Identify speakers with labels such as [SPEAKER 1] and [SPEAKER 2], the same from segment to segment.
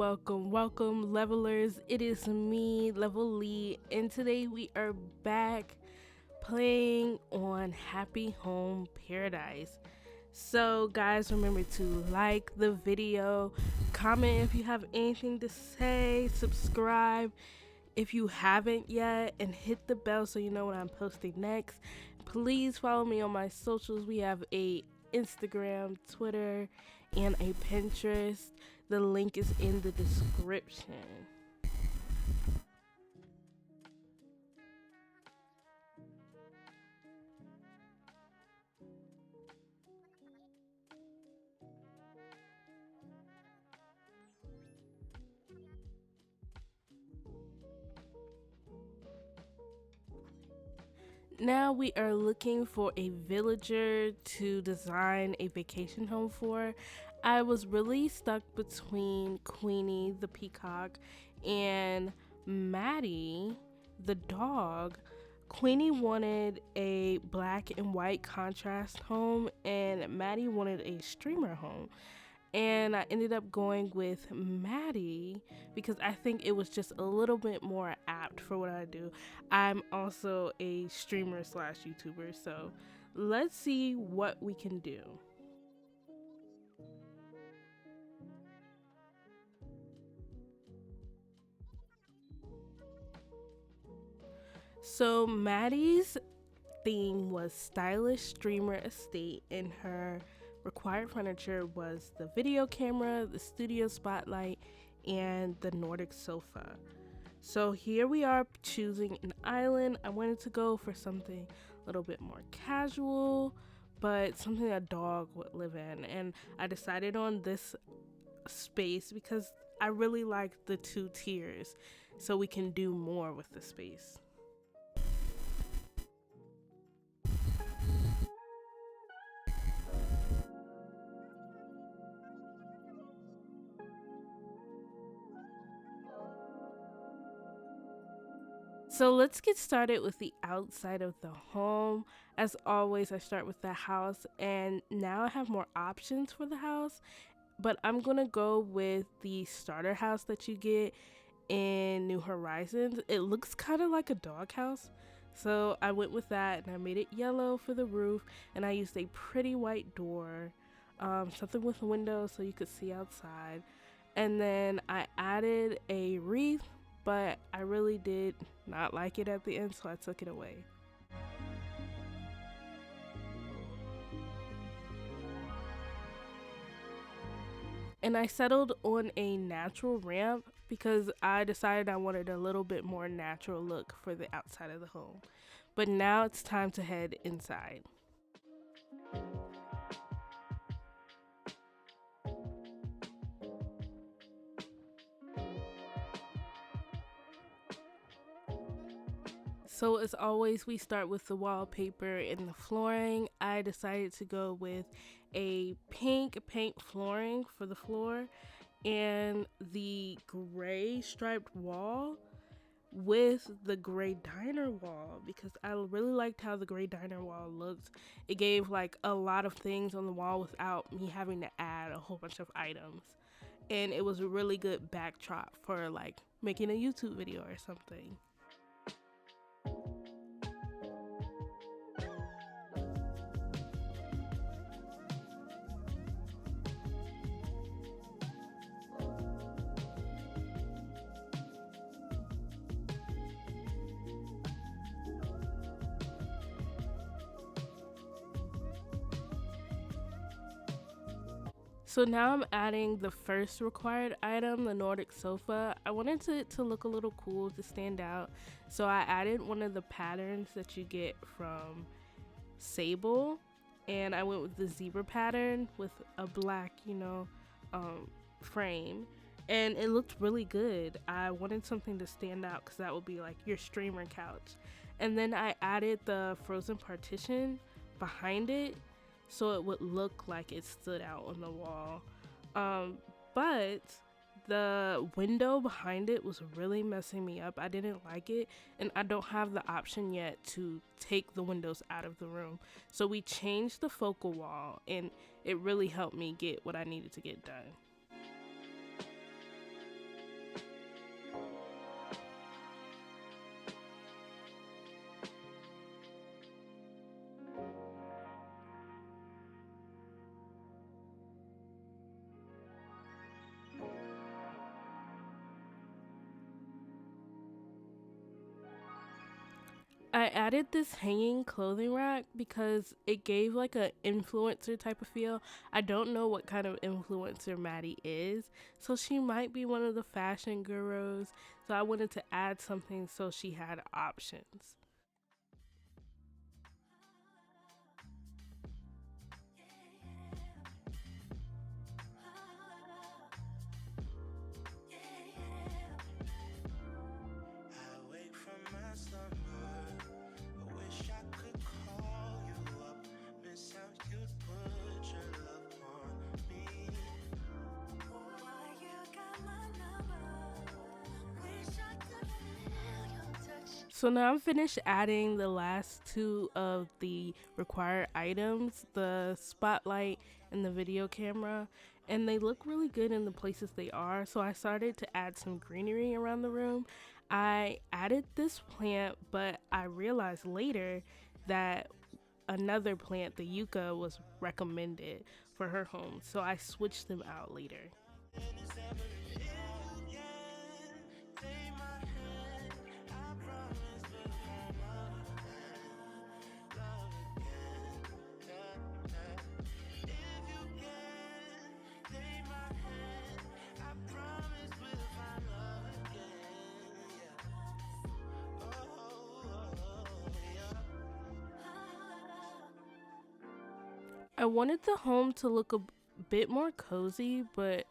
[SPEAKER 1] welcome, levelers. It is me, Level Lee, and today we are back playing on Happy Home Paradise. So, guys, remember to like the video, comment if you have anything to say, subscribe if you haven't yet, and hit the bell so you know when I'm posting next. Please follow me on my socials. We have a Instagram, Twitter, and a Pinterest. The link is in the description. Now we are looking for a villager to design a vacation home for. I was really stuck between Queenie the peacock and Maddie the dog. Queenie wanted a black and white contrast home and Maddie wanted a streamer home. And I ended up going with Maddie because I think it was just a little bit more apt for what I do. I'm also a streamer slash YouTuber, so let's see what we can do. So Maddie's theme was stylish streamer estate, and her required furniture was the video camera, the studio spotlight, and the Nordic sofa. So here we are choosing an island. I wanted to go for something a little bit more casual, but something a dog would live in. And I decided on this space because I really like the 2 tiers, so we can do more with the space. So let's get started with the outside of the home. As always, I start with the house, and now I have more options for the house, but I'm gonna go with the starter house that you get in New Horizons. It looks kind of like a dog house, so I went with that and I made it yellow for the roof, and I used a pretty white door, something with windows so you could see outside, and then I added a wreath, but I really did not like it at the end, so I took it away. And I settled on a natural ramp because I decided I wanted a little bit more natural look for the outside of the home. But now it's time to head inside. So as always, we start with the wallpaper and the flooring. I decided to go with a pink paint flooring for the floor and the gray striped wall with the gray diner wall because I really liked how the gray diner wall looked. It gave like a lot of things on the wall without me having to add a whole bunch of items. And it was a really good backdrop for like making a YouTube video or something. So now I'm adding the first required item, the Nordic sofa. I wanted it to look a little cool, to stand out. So I added one of the patterns that you get from Sable, and I went with the zebra pattern with a black, frame. And it looked really good. I wanted something to stand out because that would be like your streamer couch. And then I added the frozen partition behind it so it would look like it stood out on the wall. But the window behind it was really messing me up. I didn't like it, and I don't have the option yet to take the windows out of the room. So we changed the focal wall, and it really helped me get what I needed to get done. I added this hanging clothing rack because it gave like a influencer type of feel. I don't know what kind of influencer Maddie is, so she might be one of the fashion gurus. So I wanted to add something so she had options. So now I'm finished adding the last two of the required items, the spotlight and the video camera, and they look really good in the places they are. So I started to add some greenery around the room. I added this plant, but I realized later that another plant, the yucca, was recommended for her home. So I switched them out later. I wanted the home to look a bit more cozy, but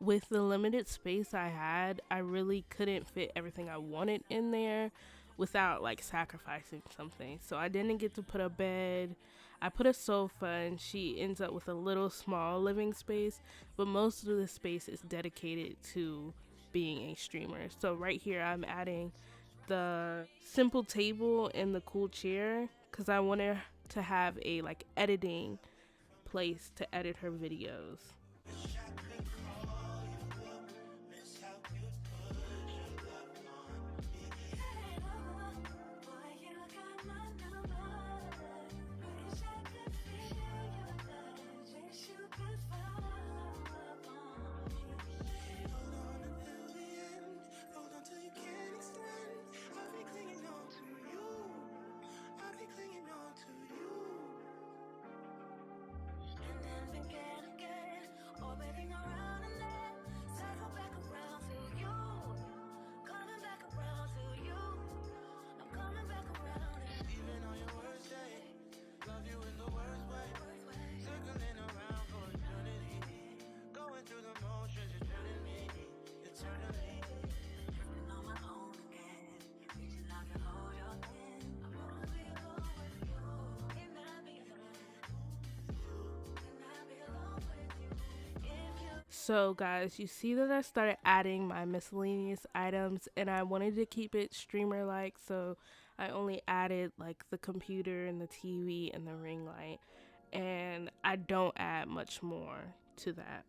[SPEAKER 1] with the limited space I had, I really couldn't fit everything I wanted in there without like sacrificing something. So I didn't get to put a bed. I put a sofa and she ends up with a little small living space, but most of the space is dedicated to being a streamer. So right here I'm adding the simple table and the cool chair cuz I wanted to have a like editing place to edit her videos. So guys, you see that I started adding my miscellaneous items and I wanted to keep it streamer like, so I only added like the computer and the TV and the ring light, and I don't add much more to that.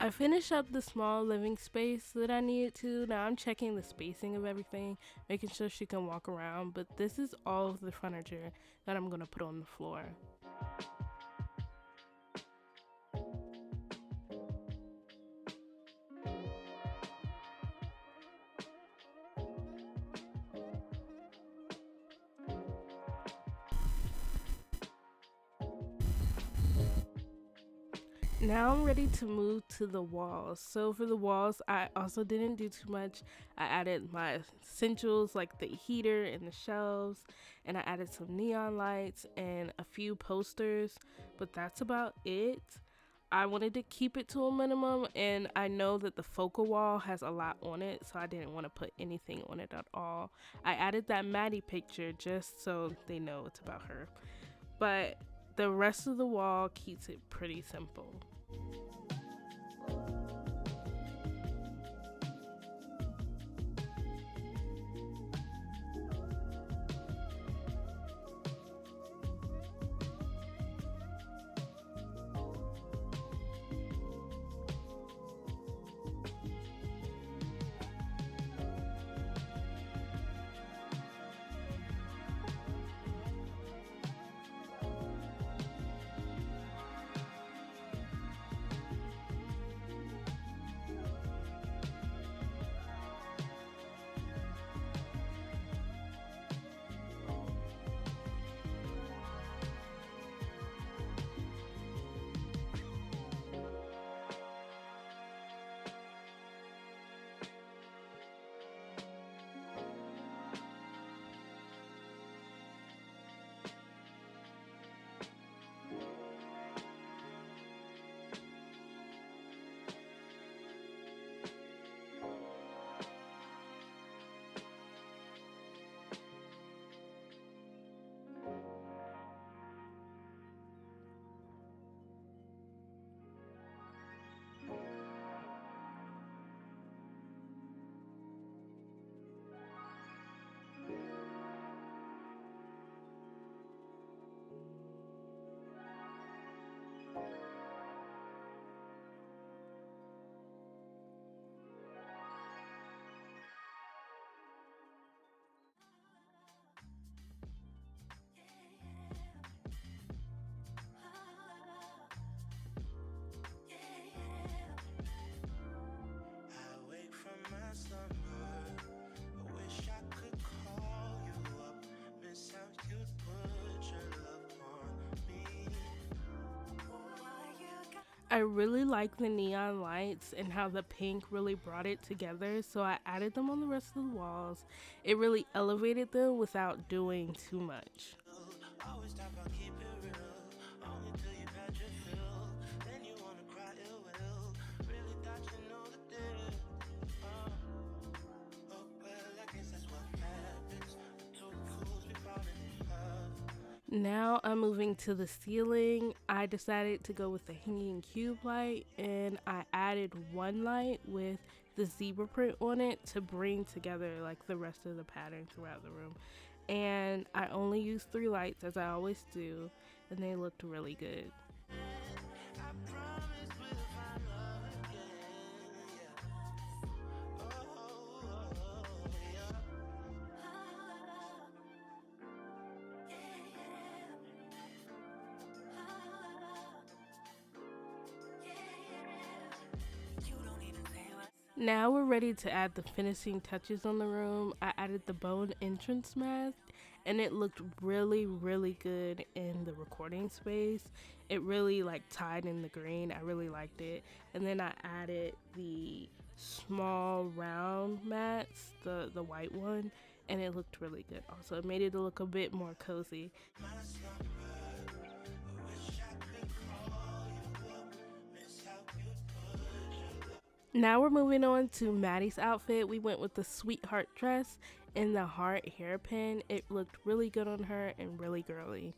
[SPEAKER 1] I finished up the small living space that I needed to. Now I'm checking the spacing of everything, making sure she can walk around, but this is all of the furniture that I'm gonna put on the floor. Now I'm ready to move to the walls. So for the walls, I also didn't do too much. I added my essentials like the heater and the shelves, and I added some neon lights and a few posters, but that's about it. I wanted to keep it to a minimum, and I know that the focal wall has a lot on it, so I didn't want to put anything on it at all. I added that Maddie picture just so they know it's about her, but the rest of the wall keeps it pretty simple. I really like the neon lights and how the pink really brought it together, so I added them on the rest of the walls. It really elevated them without doing too much. Now I'm moving to the ceiling. I decided to go with the hanging cube light, and I added one light with the zebra print on it to bring together like the rest of the pattern throughout the room. And I only used 3 lights as I always do, and they looked really good. Now we're ready to add the finishing touches on the room. I added the bone entrance mask, and it looked really good in the recording space. It really like tied in the green. I really liked it. And then I added the small round mats, the white one, and it looked really good also. It made it look a bit more cozy. Now we're moving on to Maddie's outfit. We went with the sweetheart dress and the heart hairpin. It looked really good on her and really girly.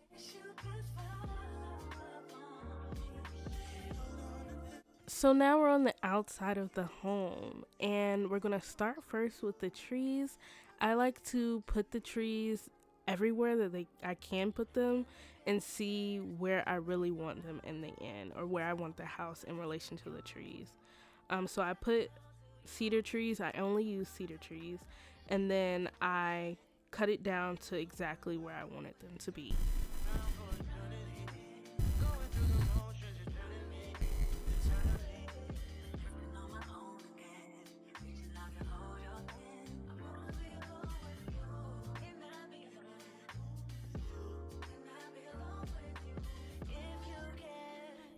[SPEAKER 1] So now we're on the outside of the home, and we're gonna start first with the trees. I like to put the trees everywhere that I can put them and see where I really want them in the end, or where I want the house in relation to the trees. So I put cedar trees. I only use cedar trees, and then I cut it down to exactly where I wanted them to be.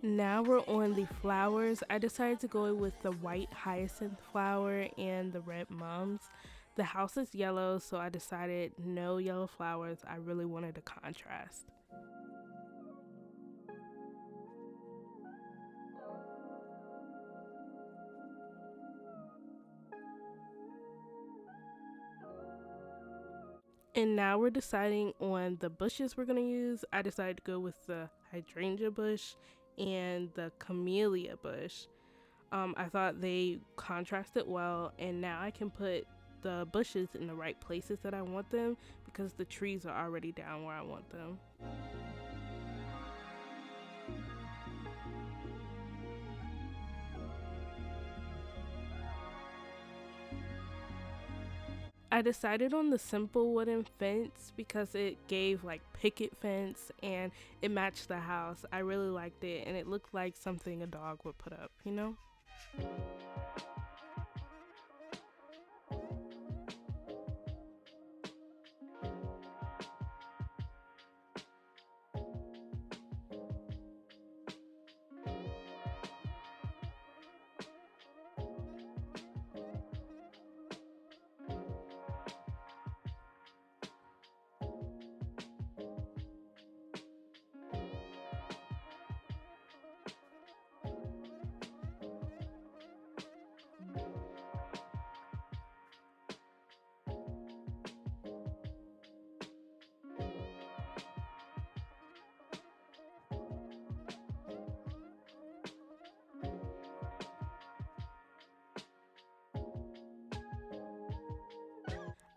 [SPEAKER 1] Now we're on the flowers. I decided to go with the white hyacinth flower and the red mums. The house is yellow, so I decided no yellow flowers. I really wanted a contrast. And now we're deciding on the bushes we're going to use. I decided to go with the hydrangea bush and the camellia bush. I thought they contrasted well, and now I can put the bushes in the right places that I want them because the trees are already down where I want them. I decided on the simple wooden fence because it gave like picket fence and it matched the house. I really liked it and it looked like something a dog would put up, you know?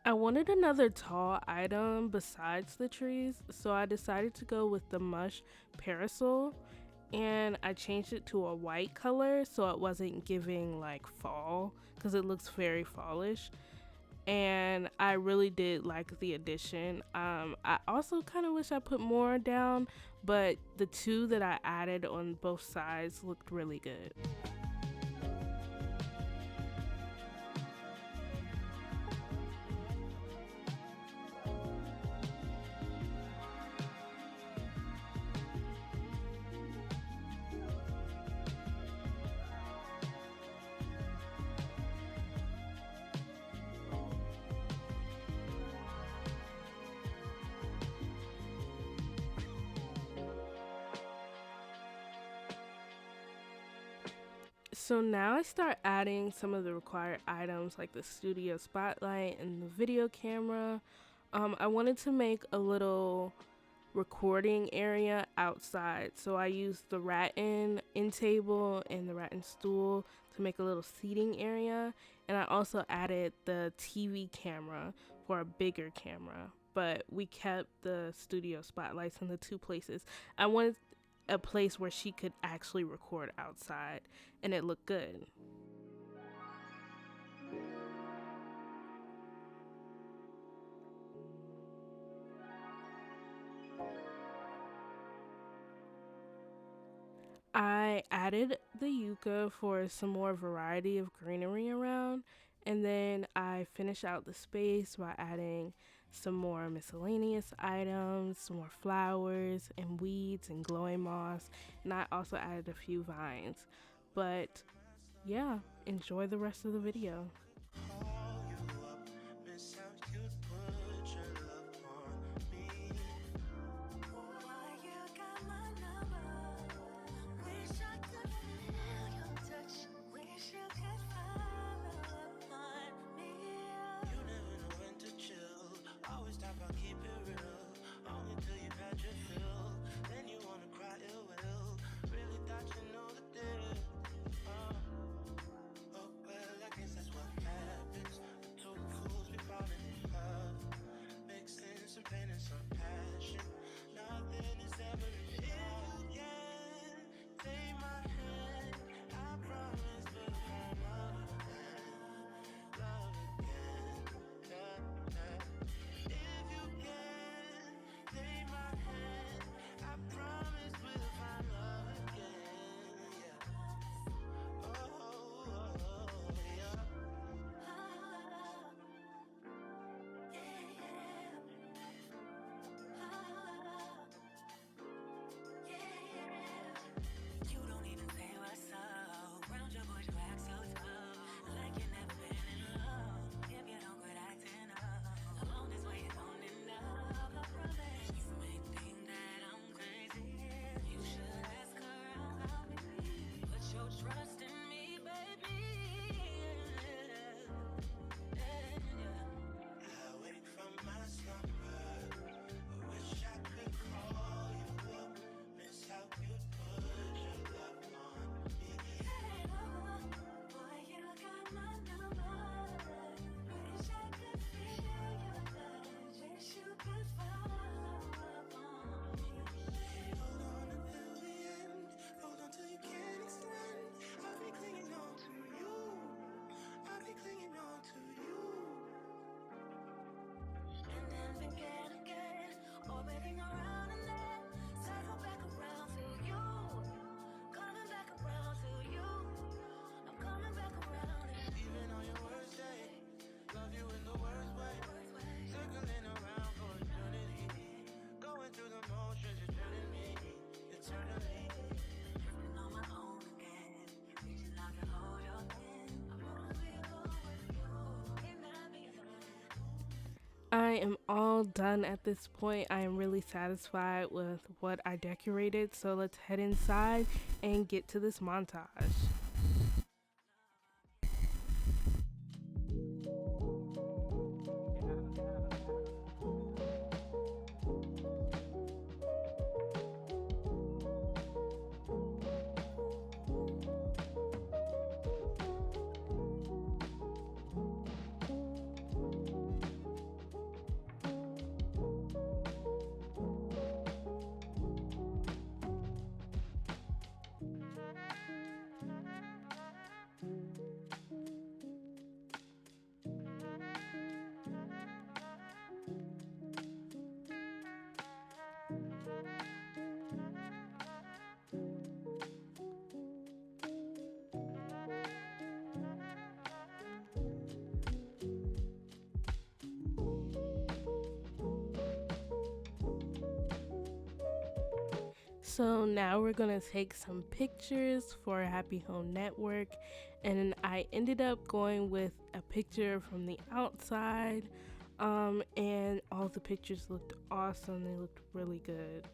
[SPEAKER 1] I wanted another tall item besides the trees, so I decided to go with the mush parasol, and I changed it to a white color so it wasn't giving like fall because it looks very fallish. And I really did like the addition. I also kind of wish I put more down, but the two that I added on both sides looked really good. So now I start adding some of the required items like the studio spotlight and the video camera. I wanted to make a little recording area outside, so I used the rattan end table and the rattan stool to make a little seating area, and I also added the TV camera for a bigger camera, but we kept the studio spotlights in the two places. I wanted a place where she could actually record outside and it looked good. I added the yucca for some more variety of greenery around, and then I finish out the space by adding some more miscellaneous items, some more flowers and weeds and glowing moss, and I also added a few vines. But yeah, enjoy the rest of the video. I am all done at this point. I am really satisfied with what I decorated. So let's head inside and get to this montage. So now we're gonna take some pictures for Happy Home Network, and I ended up going with a picture from the outside, and all the pictures looked awesome. They looked really good.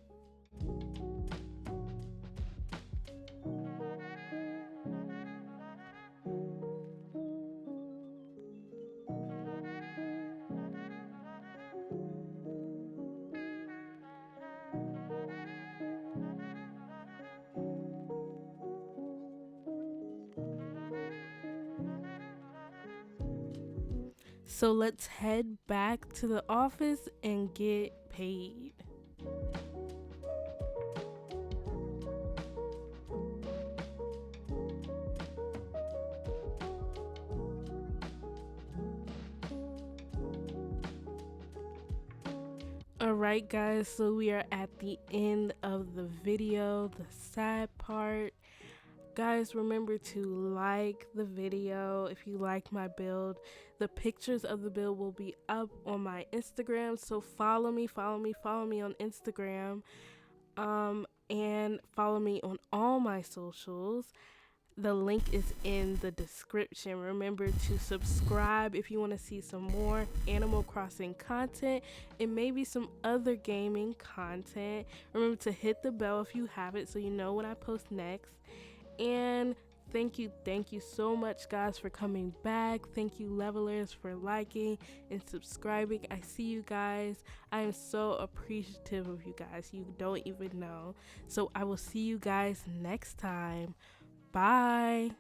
[SPEAKER 1] So let's head back to the office and get paid. Alright guys, so we are at the end of the video, the sad part. Guys, remember to like the video if you like my build. The pictures of the build will be up on my Instagram, so follow me on Instagram, and follow me on all my socials. The link is in the description. Remember to subscribe if you want to see some more Animal Crossing content and maybe some other gaming content. Remember to hit the bell if you have it so you know when I post next. And thank you so much guys for coming back. Thank you levelers for liking and subscribing. I see you guys. I am so appreciative of you guys, you don't even know. So I will see you guys next time. Bye.